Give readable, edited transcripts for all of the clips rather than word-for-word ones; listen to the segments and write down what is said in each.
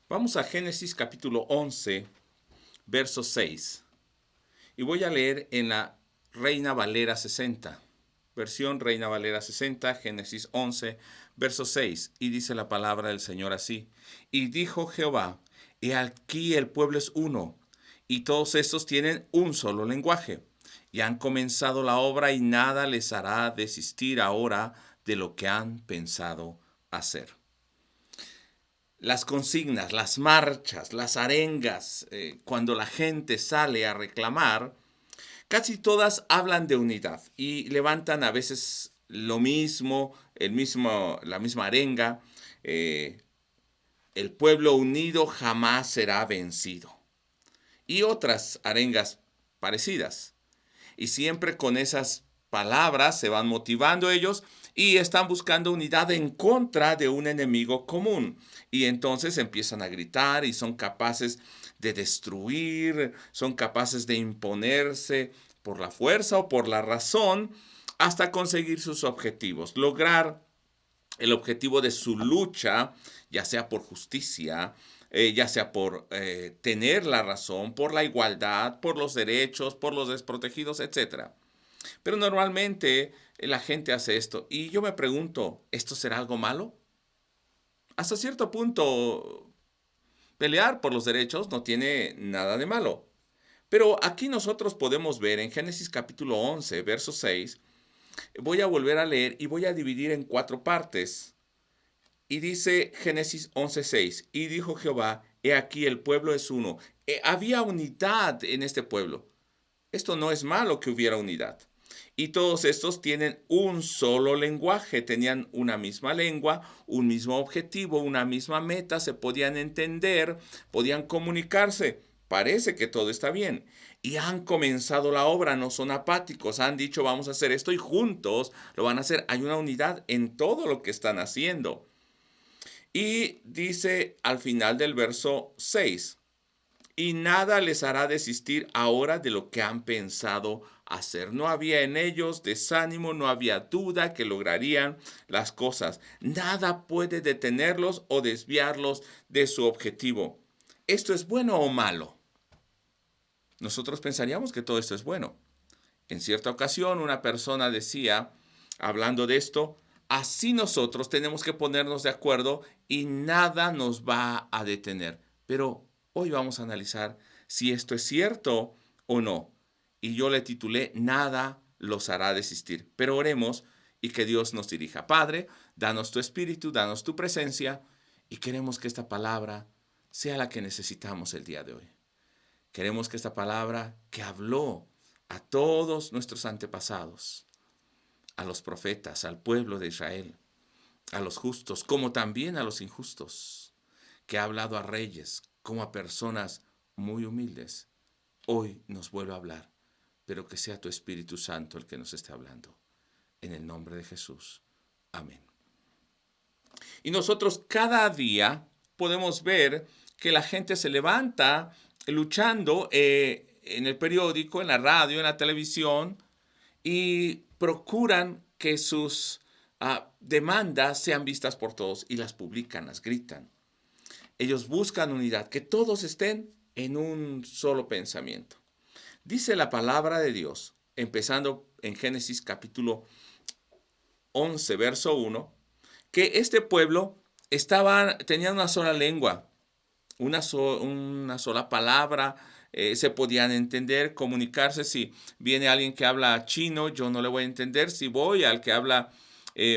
Vamos a Génesis capítulo 11, verso 6. Y voy a leer en la Reina Valera 60. Versión Reina Valera 60, Génesis 11, verso 6. Y dice la palabra del Señor así. Y dijo Jehová, he aquí el pueblo es uno, y todos estos tienen un solo lenguaje. Y han comenzado la obra y nada les hará desistir ahora de lo que han pensado hacer. Las consignas, las marchas, las arengas, cuando la gente sale a reclamar, casi todas hablan de unidad y levantan a veces lo mismo, la misma arenga. eh, el pueblo unido jamás será vencido. Y otras arengas parecidas. Y siempre con esas palabras se van motivando ellos y están buscando unidad en contra de un enemigo común. Y entonces empiezan a gritar y son capaces de destruir, son capaces de imponerse por la fuerza o por la razón hasta conseguir sus objetivos, lograr el objetivo de su lucha, ya sea por justicia, ya sea por tener la razón, por la igualdad, por los derechos, por los desprotegidos, etcétera. Pero normalmente la gente hace esto y yo me pregunto, ¿esto será algo malo? Hasta cierto punto, pelear por los derechos no tiene nada de malo. Pero aquí nosotros podemos ver en Génesis capítulo 11, verso 6, voy a volver a leer y voy a dividir en cuatro partes. Y dice Génesis 11:6, y dijo Jehová, he aquí el pueblo es uno. Había unidad en este pueblo. Esto no es malo que hubiera unidad. Y todos estos tienen un solo lenguaje, tenían una misma lengua, un mismo objetivo, una misma meta, se podían entender, podían comunicarse. Parece que todo está bien. Y han comenzado la obra, no son apáticos, han dicho vamos a hacer esto y juntos lo van a hacer. Hay una unidad en todo lo que están haciendo. Y dice al final del verso 6, y nada les hará desistir ahora de lo que han pensado hacer. No había en ellos desánimo, no había duda que lograrían las cosas. Nada puede detenerlos o desviarlos de su objetivo. ¿Esto es bueno o malo? Nosotros pensaríamos que todo esto es bueno. En cierta ocasión una persona decía, hablando de esto, así nosotros tenemos que ponernos de acuerdo y nada nos va a detener. Pero hoy vamos a analizar si esto es cierto o no. Y yo le titulé, nada los hará desistir. Pero oremos y que Dios nos dirija. Padre, danos tu espíritu, danos tu presencia y queremos que esta palabra sea la que necesitamos el día de hoy. Queremos que esta palabra que habló a todos nuestros antepasados, a los profetas, al pueblo de Israel, a los justos, como también a los injustos, que ha hablado a reyes como a personas muy humildes, hoy nos vuelve a hablar, pero que sea tu Espíritu Santo el que nos esté hablando. En el nombre de Jesús. Amén. Y nosotros cada día podemos ver que la gente se levanta luchando en el periódico, en la radio, en la televisión, y procuran que sus demandas sean vistas por todos y las publican, las gritan. Ellos buscan unidad, que todos estén en un solo pensamiento. Dice la palabra de Dios, empezando en Génesis capítulo 11, verso 1, que este pueblo tenía una sola lengua, una sola palabra, se podían entender, comunicarse. Si viene alguien que habla chino, yo no le voy a entender. Si voy al que habla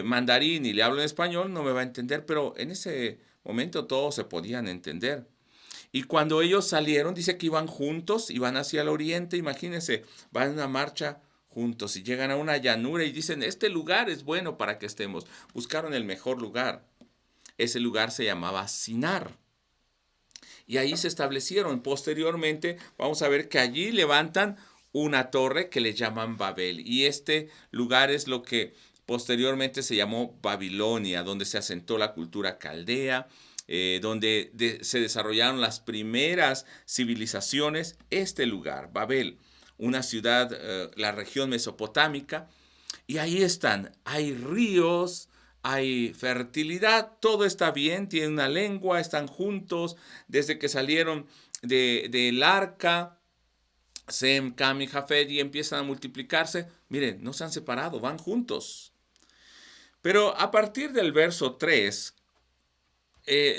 mandarín y le hablo en español, no me va a entender, pero en ese momento todos se podían entender. Y cuando ellos salieron, dice que iban juntos, iban hacia el oriente, imagínense, van en una marcha juntos y llegan a una llanura y dicen, este lugar es bueno para que estemos. Buscaron el mejor lugar. Ese lugar se llamaba Sinar. Y ahí se establecieron. Posteriormente vamos a ver que allí levantan una torre que le llaman Babel. Y este lugar es lo que posteriormente se llamó Babilonia, donde se asentó la cultura caldea, donde se desarrollaron las primeras civilizaciones. Este lugar, Babel, una ciudad, la región mesopotámica, y ahí están, hay ríos, hay fertilidad, todo está bien, tienen una lengua, están juntos desde que salieron del arca. Sem, Cam y Jafet, y empiezan a multiplicarse. Miren, no se han separado, van juntos. Pero a partir del verso 3,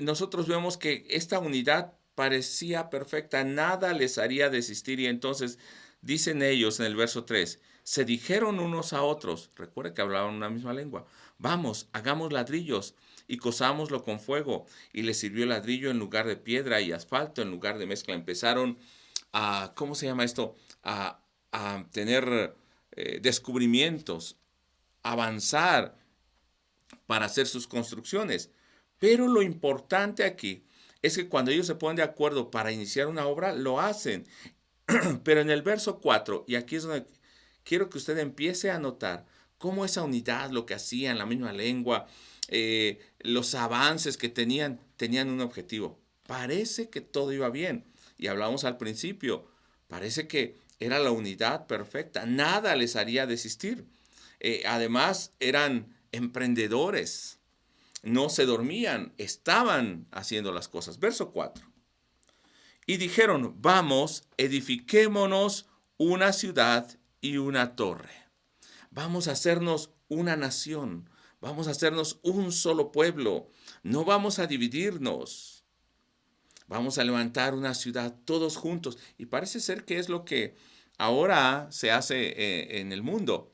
nosotros vemos que esta unidad parecía perfecta, nada les haría desistir, y entonces dicen ellos en el verso 3, se dijeron unos a otros, recuerden que hablaban una misma lengua, vamos, hagamos ladrillos y cosámoslo con fuego, y les sirvió ladrillo en lugar de piedra y asfalto en lugar de mezcla. Empezaron a, ¿cómo se llama esto? A tener descubrimientos, avanzar para hacer sus construcciones. Pero lo importante aquí es que cuando ellos se ponen de acuerdo para iniciar una obra, lo hacen. Pero en el verso 4, y aquí es donde quiero que usted empiece a notar cómo esa unidad, lo que hacían, la misma lengua, los avances que tenían un objetivo. Parece que todo iba bien. Y hablamos al principio, parece que era la unidad perfecta. Nada les haría desistir. Además, eran emprendedores. No se dormían, estaban haciendo las cosas. Verso 4. Y dijeron, vamos, edifiquémonos una ciudad y una torre. Vamos a hacernos una nación. Vamos a hacernos un solo pueblo. No vamos a dividirnos. Vamos a levantar una ciudad todos juntos. Y parece ser que es lo que ahora se hace en el mundo.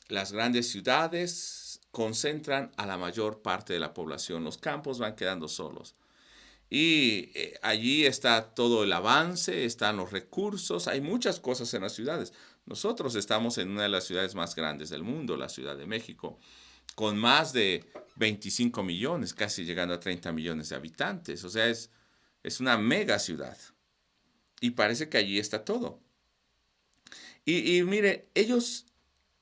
Las grandes ciudades concentran a la mayor parte de la población. Los campos van quedando solos. Y allí está todo el avance, están los recursos, hay muchas cosas en las ciudades. Nosotros estamos en una de las ciudades más grandes del mundo, la Ciudad de México, con más de 25 millones, casi llegando a 30 millones de habitantes. O sea, es una mega ciudad. Y parece que allí está todo. Y mire, ellos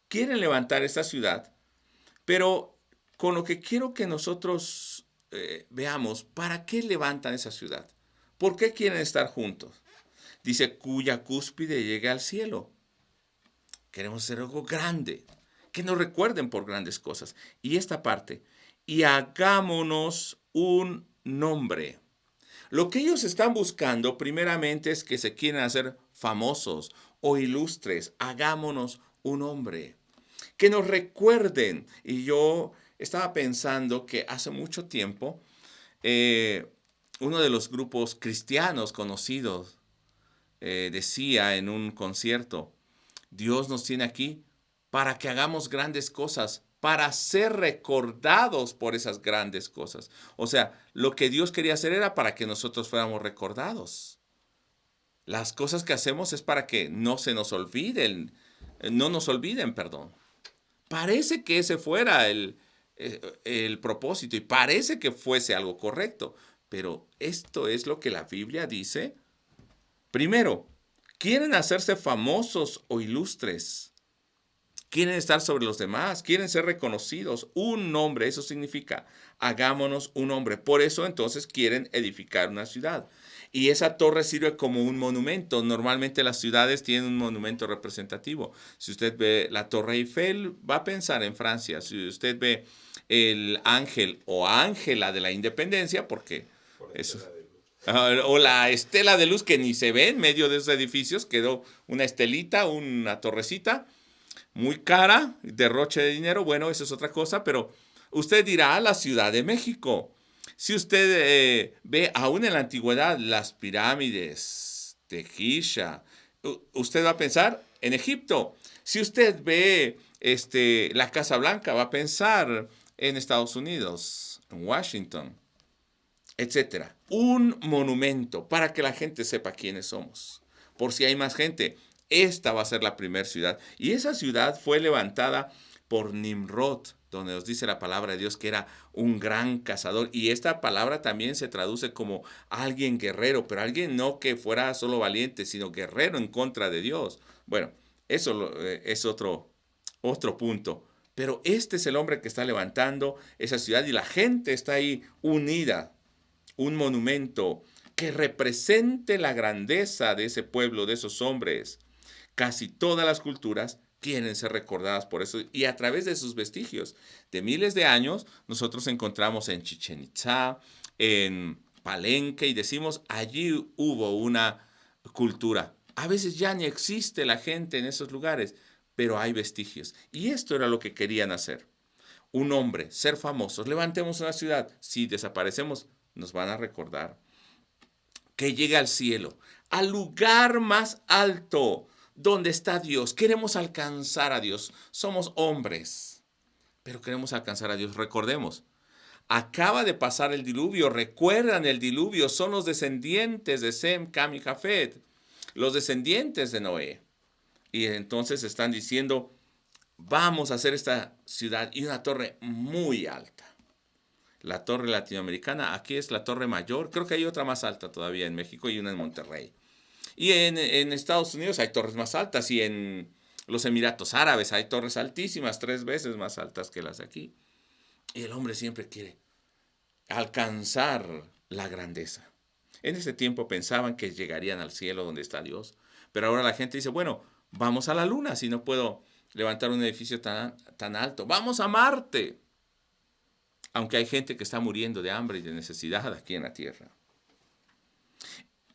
quieren levantar esta ciudad, pero con lo que quiero que nosotros veamos, ¿para qué levantan esa ciudad? ¿Por qué quieren estar juntos? Dice, cuya cúspide llegue al cielo. Queremos hacer algo grande, que nos recuerden por grandes cosas. Y esta parte, y hagámonos un nombre. Lo que ellos están buscando primeramente es que se quieren hacer famosos o ilustres. Hagámonos un nombre. Que nos recuerden. Y yo estaba pensando que hace mucho tiempo uno de los grupos cristianos conocidos decía en un concierto, Dios nos tiene aquí para que hagamos grandes cosas, para ser recordados por esas grandes cosas. O sea, lo que Dios quería hacer era para que nosotros fuéramos recordados. Las cosas que hacemos es para que no se nos olviden, no nos olviden, perdón. Parece que ese fuera el propósito y parece que fuese algo correcto, pero esto es lo que la Biblia dice. Primero, quieren hacerse famosos o ilustres. Quieren estar sobre los demás, quieren ser reconocidos. Un nombre, eso significa, hagámonos un nombre. Por eso entonces quieren edificar una ciudad. Y esa torre sirve como un monumento. Normalmente las ciudades tienen un monumento representativo. Si usted ve la Torre Eiffel, va a pensar en Francia. Si usted ve el ángel o ángela de la independencia, porque eso... O la estela de luz que ni se ve en medio de esos edificios, quedó una estelita, una torrecita muy cara, derroche de dinero, bueno, eso es otra cosa, pero usted dirá la Ciudad de México. Si usted ve aún en la antigüedad las pirámides de Giza, usted va a pensar en Egipto. Si usted ve la Casa Blanca, va a pensar en Estados Unidos, en Washington, etcétera. Un monumento para que la gente sepa quiénes somos. Por si hay más gente, esta va a ser la primera ciudad. Y esa ciudad fue levantada por Nimrod, donde nos dice la palabra de Dios que era un gran cazador. Y esta palabra también se traduce como alguien guerrero, pero alguien no que fuera solo valiente, sino guerrero en contra de Dios. Bueno, eso es otro punto. Pero este es el hombre que está levantando esa ciudad y la gente está ahí unida. Un monumento que represente la grandeza de ese pueblo, de esos hombres. Casi todas las culturas quieren ser recordadas por eso. Y a través de sus vestigios de miles de años, nosotros encontramos en Chichén Itzá, en Palenque, y decimos, allí hubo una cultura. A veces ya ni existe la gente en esos lugares, pero hay vestigios. Y esto era lo que querían hacer. Un hombre, ser famosos, levantemos una ciudad. Si desaparecemos, nos van a recordar. Que llegue al cielo, al lugar más alto, donde está Dios. Queremos alcanzar a Dios. Somos hombres, pero queremos alcanzar a Dios. Recordemos, acaba de pasar el diluvio. Recuerdan el diluvio. Son los descendientes de Sem, Cam y Jafet, los descendientes de Noé. Y entonces están diciendo, vamos a hacer esta ciudad y una torre muy alta. La torre latinoamericana, aquí es la torre mayor. Creo que hay otra más alta todavía en México y una en Monterrey. Y en Estados Unidos hay torres más altas, y en los Emiratos Árabes hay torres altísimas, 3 veces más altas que las de aquí. Y el hombre siempre quiere alcanzar la grandeza. En ese tiempo pensaban que llegarían al cielo donde está Dios. Pero ahora la gente dice, bueno, vamos a la luna si no puedo levantar un edificio tan alto. Vamos a Marte. Aunque hay gente que está muriendo de hambre y de necesidad aquí en la tierra.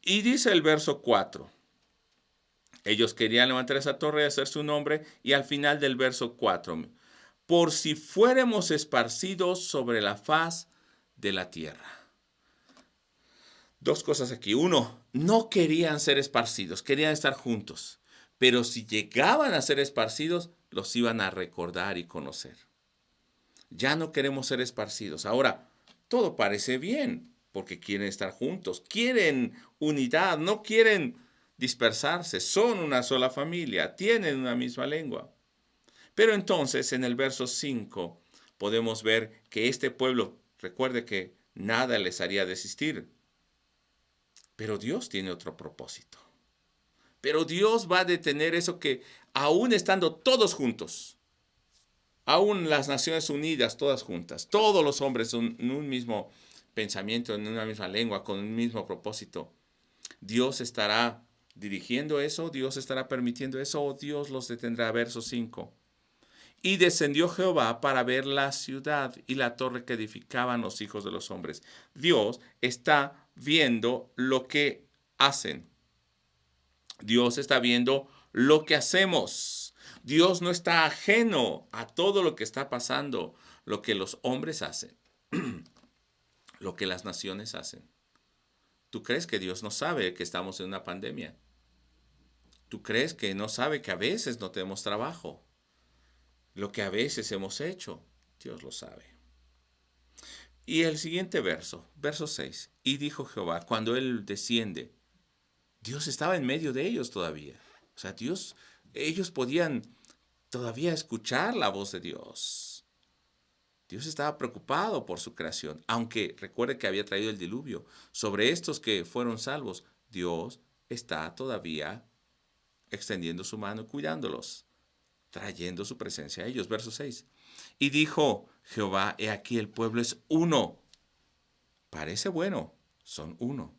Y dice el verso 4. Ellos querían levantar esa torre y hacer su nombre. Y al final del verso 4. Por si fuéramos esparcidos sobre la faz de la tierra. Dos cosas aquí. Uno, no querían ser esparcidos, querían estar juntos. Pero si llegaban a ser esparcidos, los iban a recordar y conocer. Ya no queremos ser esparcidos. Ahora, todo parece bien, porque quieren estar juntos, quieren unidad, no quieren dispersarse, son una sola familia, tienen una misma lengua. Pero entonces, en el verso 5, podemos ver que este pueblo, recuerde que nada les haría desistir. Pero Dios tiene otro propósito. Pero Dios va a detener eso que, aún estando todos juntos, aún las Naciones Unidas, todas juntas, todos los hombres en un mismo pensamiento, en una misma lengua, con un mismo propósito, Dios estará dirigiendo eso, Dios estará permitiendo eso, o Dios los detendrá. Verso 5. Y descendió Jehová para ver la ciudad y la torre que edificaban los hijos de los hombres. Dios está viendo lo que hacen. Dios está viendo lo que hacemos. Dios no está ajeno a todo lo que está pasando, lo que los hombres hacen, lo que las naciones hacen. ¿Tú crees que Dios no sabe que estamos en una pandemia? ¿Tú crees que no sabe que a veces no tenemos trabajo? Lo que a veces hemos hecho, Dios lo sabe. Y el siguiente verso, verso 6. Y dijo Jehová, cuando él desciende, Dios estaba en medio de ellos todavía. O sea, ellos podían todavía escuchar la voz de Dios. Dios estaba preocupado por su creación, aunque recuerde que había traído el diluvio. Sobre estos que fueron salvos, Dios está todavía extendiendo su mano y cuidándolos, trayendo su presencia a ellos. Verso 6. Y dijo Jehová, he aquí el pueblo es uno. Parece bueno, son uno.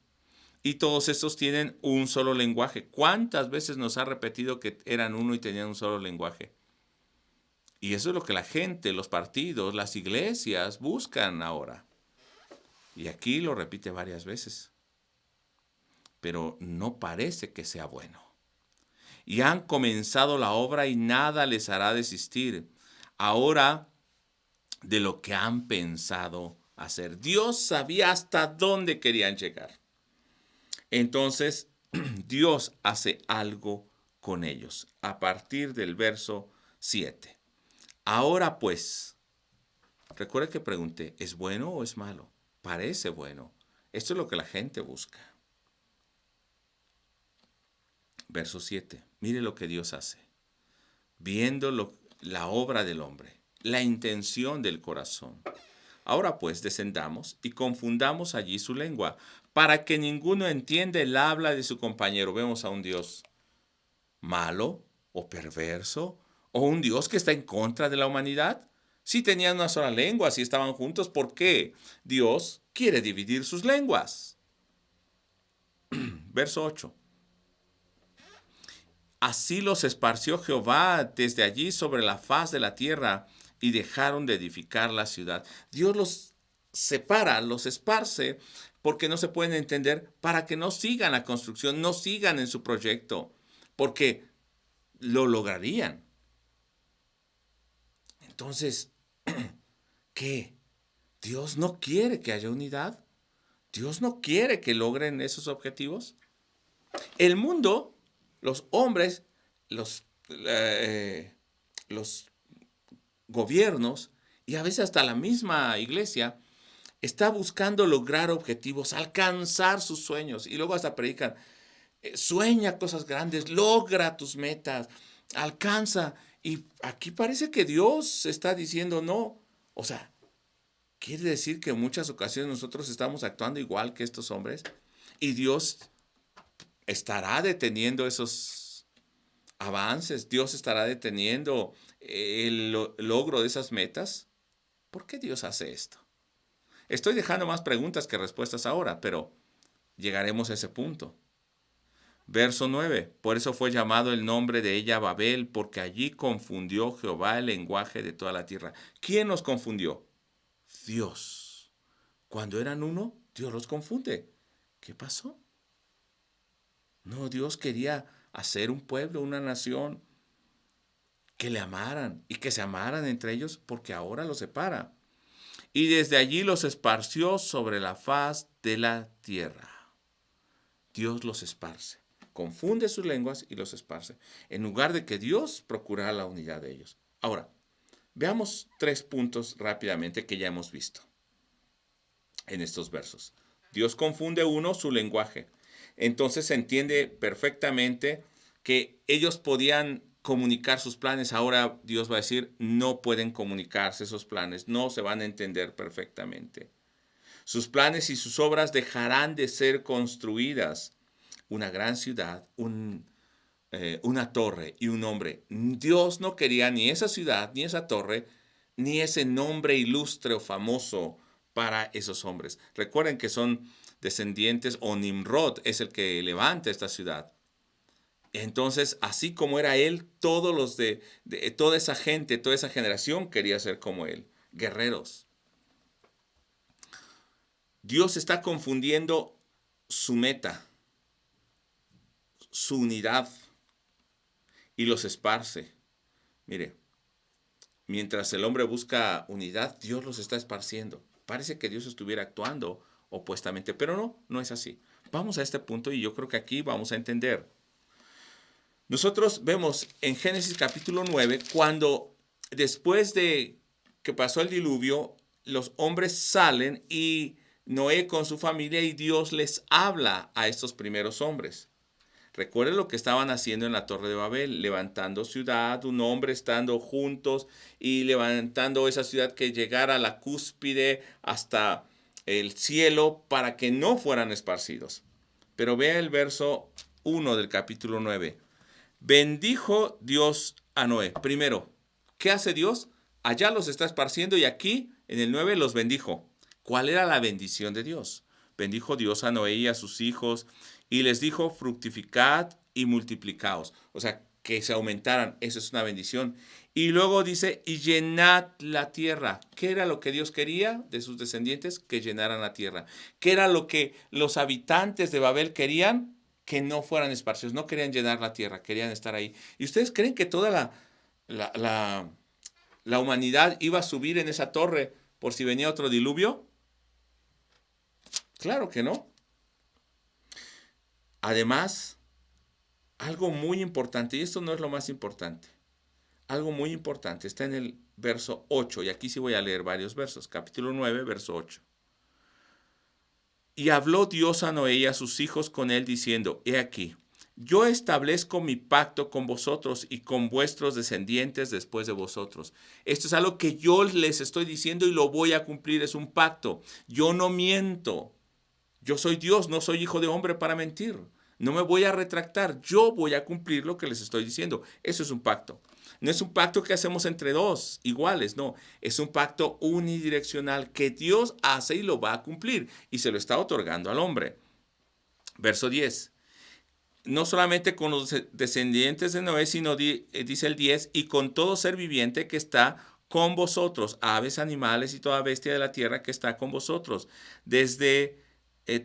Y todos estos tienen un solo lenguaje. ¿Cuántas veces nos ha repetido que eran uno y tenían un solo lenguaje? Y eso es lo que la gente, los partidos, las iglesias buscan ahora. Y aquí lo repite varias veces. Pero no parece que sea bueno. Y han comenzado la obra y nada les hará desistir. Ahora, de lo que han pensado hacer. Dios sabía hasta dónde querían llegar. Entonces, Dios hace algo con ellos. A partir del verso 7. Ahora pues, recuerda que pregunté, ¿es bueno o es malo? Parece bueno. Esto es lo que la gente busca. Verso 7. Mire lo que Dios hace. Viendo la obra del hombre, la intención del corazón. Ahora pues descendamos y confundamos allí su lengua, para que ninguno entienda el habla de su compañero. Vemos a un Dios malo o perverso, o un Dios que está en contra de la humanidad. Si tenían una sola lengua, si estaban juntos, ¿por qué Dios quiere dividir sus lenguas? Verso 8. Así los esparció Jehová desde allí sobre la faz de la tierra y dejaron de edificar la ciudad. Dios los separa, los esparce porque no se pueden entender, para que no sigan la construcción, no sigan en su proyecto, porque lo lograrían. Entonces, ¿qué? ¿Dios no quiere que haya unidad? ¿Dios no quiere que logren esos objetivos? El mundo, los hombres, los gobiernos y a veces hasta la misma iglesia está buscando lograr objetivos, alcanzar sus sueños, y luego hasta predican, sueña cosas grandes, logra tus metas, alcanza. Y aquí parece que Dios está diciendo no. O sea, quiere decir que en muchas ocasiones nosotros estamos actuando igual que estos hombres y Dios estará deteniendo esos avances, Dios estará deteniendo el logro de esas metas. ¿Por qué Dios hace esto? Estoy dejando más preguntas que respuestas ahora, pero llegaremos a ese punto. Verso 9. Por eso fue llamado el nombre de ella Babel, porque allí confundió Jehová el lenguaje de toda la tierra. ¿Quién los confundió? Dios. Cuando eran uno, Dios los confunde. ¿Qué pasó? No, Dios quería hacer un pueblo, una nación, que le amaran y que se amaran entre ellos, porque ahora los separa. Y desde allí los esparció sobre la faz de la tierra. Dios los esparce, confunde sus lenguas y los esparce, en lugar de que Dios procurara la unidad de ellos. Ahora, veamos 3 puntos rápidamente que ya hemos visto en estos versos. Dios confunde su lenguaje. Entonces se entiende perfectamente que ellos podían comunicar sus planes. Ahora Dios va a decir, no pueden comunicarse esos planes, no se van a entender perfectamente. Sus planes y sus obras dejarán de ser construidas. Una gran ciudad, una torre y un hombre. Dios no quería ni esa ciudad, ni esa torre, ni ese nombre ilustre o famoso para esos hombres. Recuerden que son descendientes, o Nimrod es el que levanta esta ciudad. Entonces, así como era él, todos los de toda esa gente, toda esa generación quería ser como él, guerreros. Dios está confundiendo su meta, su unidad, y los esparce. Mire, mientras el hombre busca unidad, Dios los está esparciendo. Parece que Dios estuviera actuando opuestamente, pero no, no es así. Vamos a este punto y yo creo que aquí vamos a entender. Nosotros vemos en Génesis capítulo 9, cuando después de que pasó el diluvio, los hombres salen y Noé con su familia, y Dios les habla a estos primeros hombres. Recuerden lo que estaban haciendo en la Torre de Babel, levantando ciudad, un hombre estando juntos y levantando esa ciudad que llegara a la cúspide hasta el cielo para que no fueran esparcidos. Pero vea el verso 1 del capítulo 9. Bendijo Dios a Noé. Primero, ¿qué hace Dios? Allá los está esparciendo y aquí en el 9 los bendijo. ¿Cuál era la bendición de Dios? Bendijo Dios a Noé y a sus hijos y les dijo, fructificad y multiplicaos. O sea, que se aumentaran. Eso es una bendición. Y luego dice, y llenad la tierra. ¿Qué era lo que Dios quería de sus descendientes? Que llenaran la tierra. ¿Qué era lo que los habitantes de Babel querían? Que no fueran esparcidos. No querían llenar la tierra, querían estar ahí. ¿Y ustedes creen que toda la humanidad iba a subir en esa torre por si venía otro diluvio? Claro que no. Además, algo muy importante, y esto no es lo más importante, algo muy importante, está en el verso 8, y aquí sí voy a leer varios versos, capítulo 9, verso 8. Y habló Dios a Noé y a sus hijos con él, diciendo, he aquí, yo establezco mi pacto con vosotros y con vuestros descendientes después de vosotros. Esto es algo que yo les estoy diciendo y lo voy a cumplir, es un pacto. Yo no miento. Yo soy Dios, no soy hijo de hombre para mentir. No me voy a retractar. Yo voy a cumplir lo que les estoy diciendo. Eso es un pacto. No es un pacto que hacemos entre dos iguales, no. Es un pacto unidireccional que Dios hace y lo va a cumplir. Y se lo está otorgando al hombre. Verso 10. no solamente con los descendientes de Noé, sino dice el 10, y con todo ser viviente que está con vosotros, aves, animales y toda bestia de la tierra que está con vosotros, desde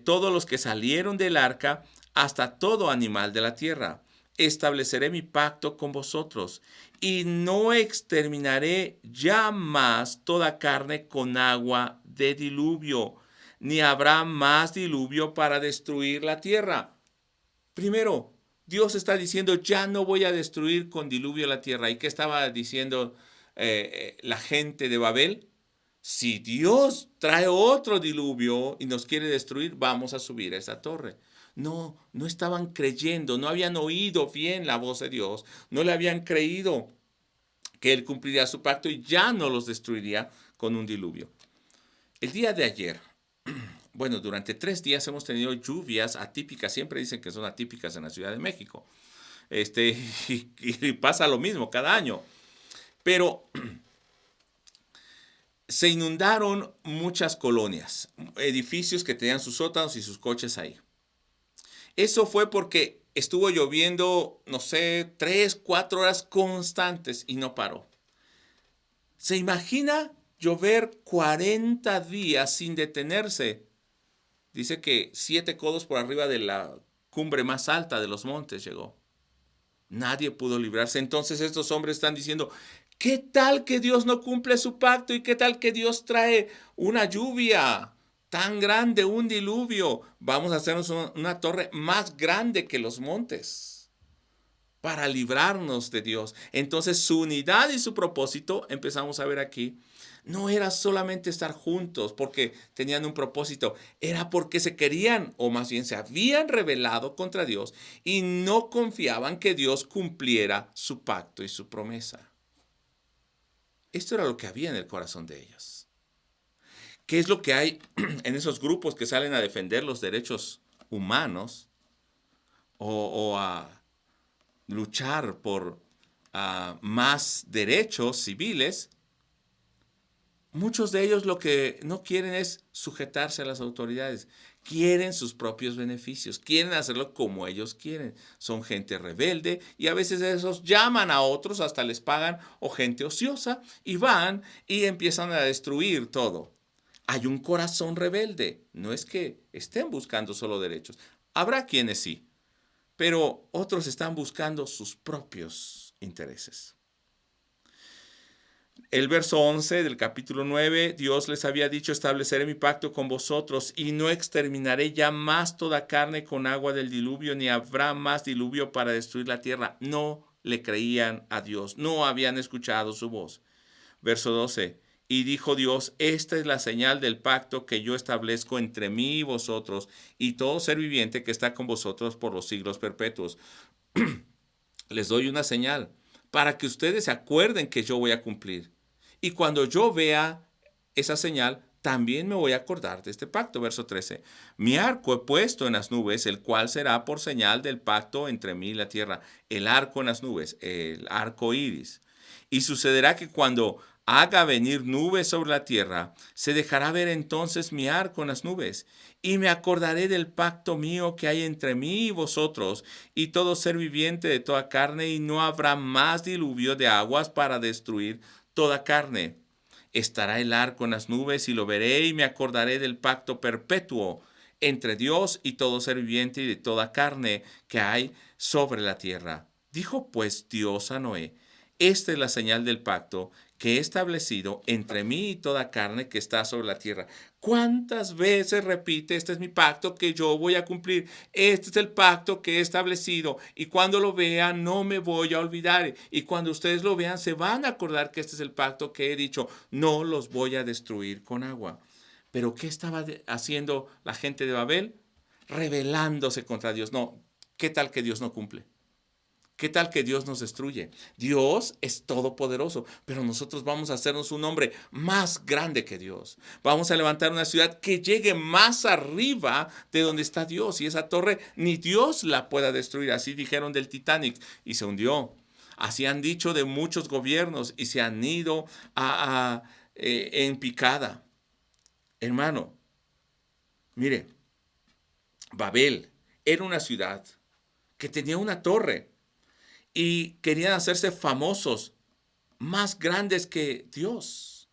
todos los que salieron del arca hasta todo animal de la tierra. Estableceré mi pacto con vosotros y no exterminaré ya más toda carne con agua de diluvio, ni habrá más diluvio para destruir la tierra. Primero, Dios está diciendo, ya no voy a destruir con diluvio la tierra. ¿Y qué estaba diciendo la gente de Babel? Si Dios trae otro diluvio y nos quiere destruir, vamos a subir a esa torre. No, no estaban creyendo, no habían oído bien la voz de Dios, no le habían creído que Él cumpliría su pacto y ya no los destruiría con un diluvio. El día de ayer, bueno, durante 3 días hemos tenido lluvias atípicas, siempre dicen que son atípicas en la Ciudad de México. Y pasa lo mismo cada año. Pero se inundaron muchas colonias, edificios que tenían sus sótanos y sus coches ahí. Eso fue porque estuvo lloviendo, no sé, 3, 4 horas constantes y no paró. ¿Se imagina llover 40 días sin detenerse? Dice que 7 codos por arriba de la cumbre más alta de los montes llegó. Nadie pudo librarse. Entonces estos hombres están diciendo, ¿qué tal que Dios no cumple su pacto? ¿Y qué tal que Dios trae una lluvia tan grande, un diluvio? Vamos a hacernos una torre más grande que los montes para librarnos de Dios. Entonces su unidad y su propósito, empezamos a ver aquí, no era solamente estar juntos porque tenían un propósito, era porque se querían, o más bien se habían rebelado contra Dios y no confiaban que Dios cumpliera su pacto y su promesa. Esto era lo que había en el corazón de ellos. ¿Qué es lo que hay en esos grupos que salen a defender los derechos humanos o a luchar por más derechos civiles? Muchos de ellos lo que no quieren es sujetarse a las autoridades. Quieren sus propios beneficios. Quieren hacerlo como ellos quieren. Son gente rebelde y a veces esos llaman a otros, hasta les pagan, o gente ociosa, y van y empiezan a destruir todo. Hay un corazón rebelde. No es que estén buscando solo derechos. Habrá quienes sí, pero otros están buscando sus propios intereses. El verso 11 del capítulo 9, Dios les había dicho, estableceré mi pacto con vosotros y no exterminaré ya más toda carne con agua del diluvio, ni habrá más diluvio para destruir la tierra. No le creían a Dios, no habían escuchado su voz. Verso 12, y dijo Dios, esta es la señal del pacto que yo establezco entre mí y vosotros y todo ser viviente que está con vosotros por los siglos perpetuos. Les doy una señal para que ustedes se acuerden que yo voy a cumplir. Y cuando yo vea esa señal, también me voy a acordar de este pacto. Verso 13. Mi arco he puesto en las nubes, el cual será por señal del pacto entre mí y la tierra. El arco en las nubes, el arco iris. Y sucederá que cuando haga venir nubes sobre la tierra, se dejará ver entonces mi arco en las nubes, y me acordaré del pacto mío que hay entre mí y vosotros, y todo ser viviente de toda carne, y no habrá más diluvio de aguas para destruir toda carne. Estará el arco en las nubes, y lo veré, y me acordaré del pacto perpetuo entre Dios y todo ser viviente y de toda carne que hay sobre la tierra. Dijo pues Dios a Noé, esta es la señal del pacto que he establecido entre mí y toda carne que está sobre la tierra. ¿Cuántas veces repite, este es mi pacto que yo voy a cumplir? Este es el pacto que he establecido y cuando lo vean no me voy a olvidar. Y cuando ustedes lo vean se van a acordar que este es el pacto que he dicho, no los voy a destruir con agua. Pero ¿qué estaba haciendo la gente de Babel? Rebelándose contra Dios. No, ¿qué tal que Dios no cumple? ¿Qué tal que Dios nos destruye? Dios es todopoderoso, pero nosotros vamos a hacernos un hombre más grande que Dios. Vamos a levantar una ciudad que llegue más arriba de donde está Dios. Y esa torre ni Dios la pueda destruir. Así dijeron del Titanic y se hundió. Así han dicho de muchos gobiernos y se han ido en picada. Hermano, mire, Babel era una ciudad que tenía una torre y querían hacerse famosos, más grandes que Dios.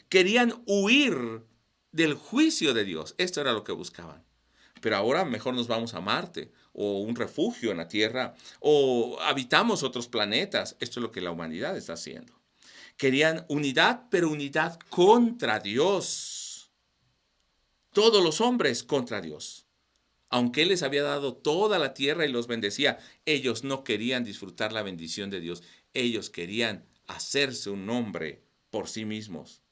Querían huir del juicio de Dios. Esto era lo que buscaban. Pero ahora mejor nos vamos a Marte o un refugio en la Tierra o habitamos otros planetas. Esto es lo que la humanidad está haciendo. Querían unidad, pero unidad contra Dios. Todos los hombres contra Dios. Aunque Él les había dado toda la tierra y los bendecía, ellos no querían disfrutar la bendición de Dios. Ellos querían hacerse un nombre por sí mismos.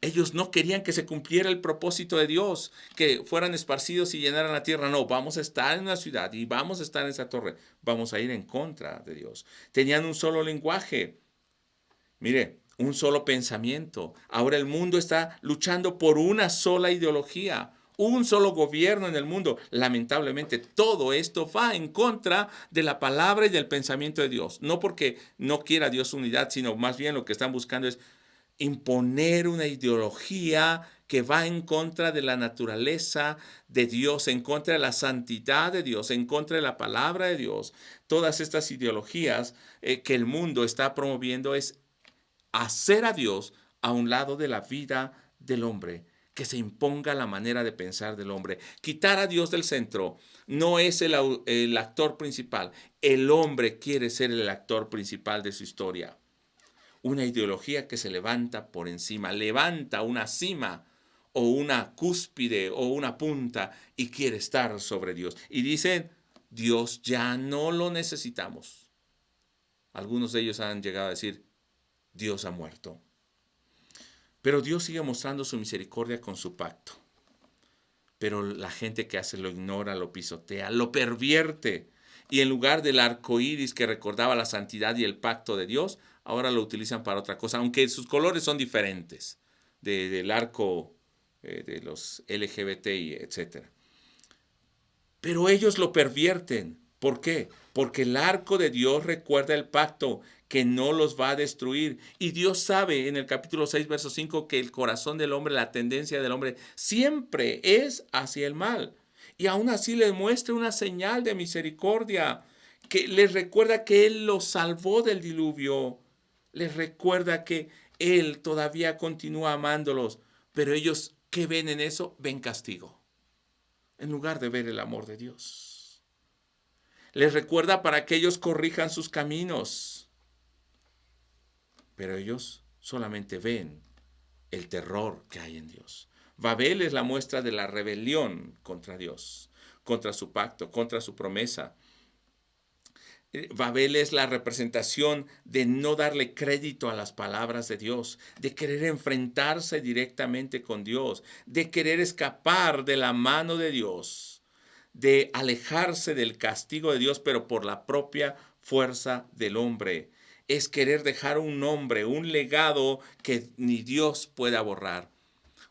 Ellos no querían que se cumpliera el propósito de Dios, que fueran esparcidos y llenaran la tierra. No, vamos a estar en una ciudad y vamos a estar en esa torre. Vamos a ir en contra de Dios. Tenían un solo lenguaje. Mire, un solo pensamiento. Ahora el mundo está luchando por una sola ideología, un solo gobierno en el mundo. Lamentablemente, todo esto va en contra de la palabra y del pensamiento de Dios. No porque no quiera Dios unidad, sino más bien lo que están buscando es imponer una ideología que va en contra de la naturaleza de Dios, en contra de la santidad de Dios, en contra de la palabra de Dios. Todas estas ideologías que el mundo está promoviendo es hacer a Dios a un lado de la vida del hombre, que se imponga la manera de pensar del hombre. Quitar a Dios del centro. No es el actor principal. El hombre quiere ser el actor principal de su historia. Una ideología que se levanta por encima, levanta una cima o una cúspide o una punta y quiere estar sobre Dios. Y dicen, Dios ya no lo necesitamos. Algunos de ellos han llegado a decir, Dios ha muerto. Pero Dios sigue mostrando su misericordia con su pacto. Pero la gente que hace lo ignora, lo pisotea, lo pervierte. Y en lugar del arco iris que recordaba la santidad y el pacto de Dios, ahora lo utilizan para otra cosa, aunque sus colores son diferentes del arco de los LGBTI, etc. Pero ellos lo pervierten. ¿Por qué? Porque el arco de Dios recuerda el pacto que no los va a destruir. Y Dios sabe en el capítulo 6, verso 5, que el corazón del hombre, la tendencia del hombre, siempre es hacia el mal. Y aún así les muestra una señal de misericordia, que les recuerda que Él los salvó del diluvio. Les recuerda que Él todavía continúa amándolos. Pero ellos, ¿qué ven en eso? Ven castigo, en lugar de ver el amor de Dios. Les recuerda para que ellos corrijan sus caminos. Pero ellos solamente ven el terror que hay en Dios. Babel es la muestra de la rebelión contra Dios, contra su pacto, contra su promesa. Babel es la representación de no darle crédito a las palabras de Dios, de querer enfrentarse directamente con Dios, de querer escapar de la mano de Dios, de alejarse del castigo de Dios, pero por la propia fuerza del hombre. Es querer dejar un nombre, un legado que ni Dios pueda borrar.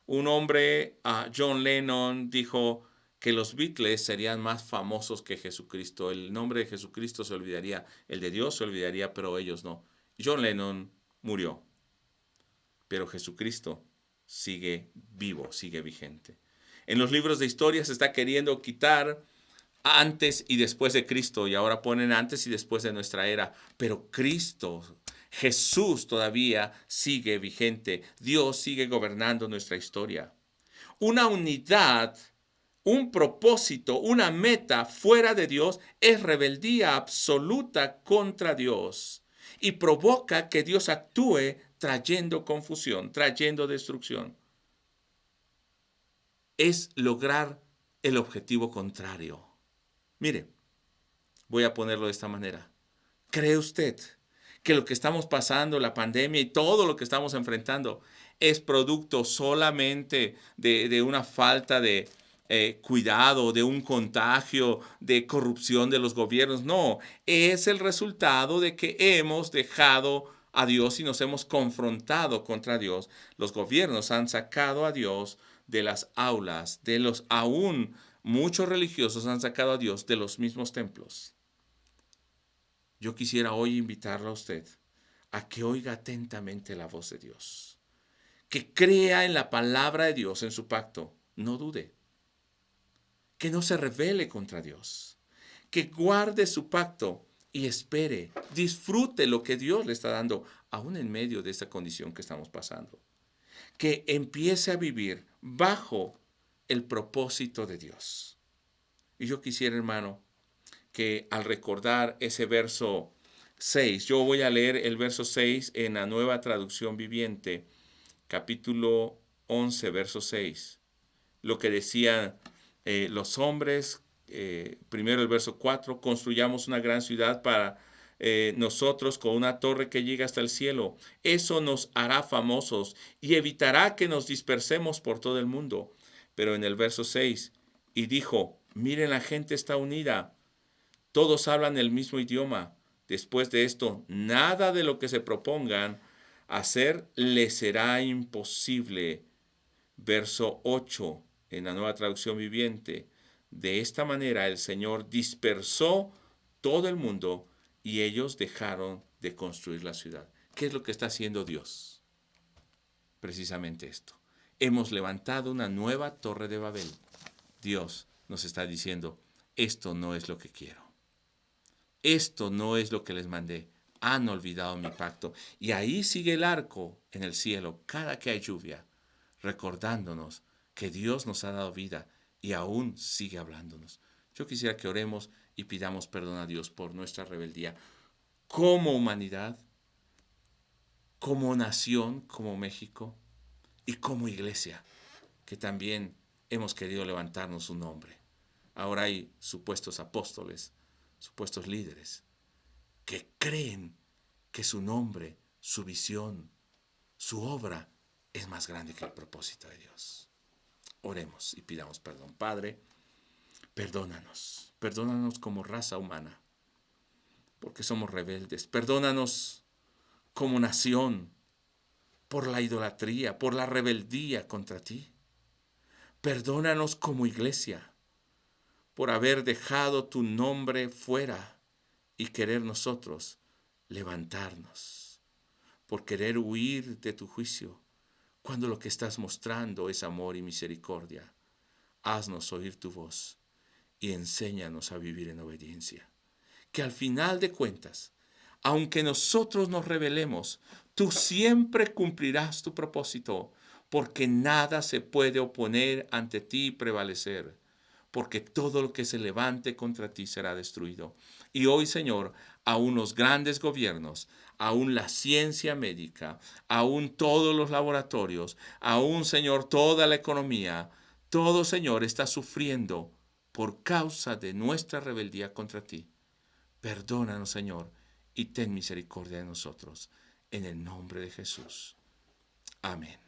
Un hombre, John Lennon, dijo que los Beatles serían más famosos que Jesucristo. El nombre de Jesucristo se olvidaría, el de Dios se olvidaría, pero ellos no. John Lennon murió, pero Jesucristo sigue vivo, sigue vigente. En los libros de historia se está queriendo quitar antes y después de Cristo, y ahora ponen antes y después de nuestra era, pero Cristo, Jesús todavía sigue vigente. Dios sigue gobernando nuestra historia. Una unidad, un propósito, una meta fuera de Dios es rebeldía absoluta contra Dios y provoca que Dios actúe trayendo confusión, trayendo destrucción. Es lograr el objetivo contrario. Mire, voy a ponerlo de esta manera. ¿Cree usted que lo que estamos pasando, la pandemia y todo lo que estamos enfrentando, es producto solamente de una falta de cuidado, de un contagio, de corrupción de los gobiernos? No, es el resultado de que hemos dejado a Dios y nos hemos confrontado contra Dios. Los gobiernos han sacado a Dios de las aulas, de los aún muchos religiosos han sacado a Dios de los mismos templos. Yo quisiera hoy invitarlo a usted a que oiga atentamente la voz de Dios, que crea en la palabra de Dios, en su pacto, no dude, que no se rebele contra Dios, que guarde su pacto y espere, disfrute lo que Dios le está dando, aún en medio de esta condición que estamos pasando. Que empiece a vivir bajo el propósito de Dios. Y yo quisiera, hermano, que al recordar ese verso 6, yo voy a leer el verso 6 en la Nueva Traducción Viviente, capítulo 11, verso 6. Lo que decían los hombres, primero el verso 4, construyamos una gran ciudad para nosotros con una torre que llega hasta el cielo. Eso nos hará famosos y evitará que nos dispersemos por todo el mundo. Pero en el verso 6, y dijo, miren, la gente está unida, todos hablan el mismo idioma. Después de esto, nada de lo que se propongan hacer les será imposible. Verso 8 en la Nueva Traducción Viviente. De esta manera el Señor dispersó todo el mundo y ellos dejaron de construir la ciudad. ¿Qué es lo que está haciendo Dios? Precisamente esto. Hemos levantado una nueva torre de Babel. Dios nos está diciendo, esto no es lo que quiero. Esto no es lo que les mandé. Han olvidado mi pacto. Y ahí sigue el arco en el cielo cada que hay lluvia, recordándonos que Dios nos ha dado vida y aún sigue hablándonos. Yo quisiera que oremos y pidamos perdón a Dios por nuestra rebeldía como humanidad, como nación, como México y como iglesia, que también hemos querido levantarnos un nombre. Ahora hay supuestos apóstoles, supuestos líderes, que creen que su nombre, su visión, su obra es más grande que el propósito de Dios. Oremos y pidamos perdón. Padre, perdónanos. Perdónanos como raza humana, porque somos rebeldes. Perdónanos como nación por la idolatría, por la rebeldía contra ti. Perdónanos como iglesia por haber dejado tu nombre fuera y querer nosotros levantarnos, por querer huir de tu juicio, cuando lo que estás mostrando es amor y misericordia. Haznos oír tu voz y enséñanos a vivir en obediencia. Que al final de cuentas, aunque nosotros nos rebelemos, tú siempre cumplirás tu propósito, porque nada se puede oponer ante ti y prevalecer, porque todo lo que se levante contra ti será destruido. Y hoy, Señor, aún los grandes gobiernos, aún la ciencia médica, aún todos los laboratorios, aún, Señor, toda la economía, todo, Señor, está sufriendo por causa de nuestra rebeldía contra ti. Perdónanos, Señor, y ten misericordia de nosotros. En el nombre de Jesús. Amén.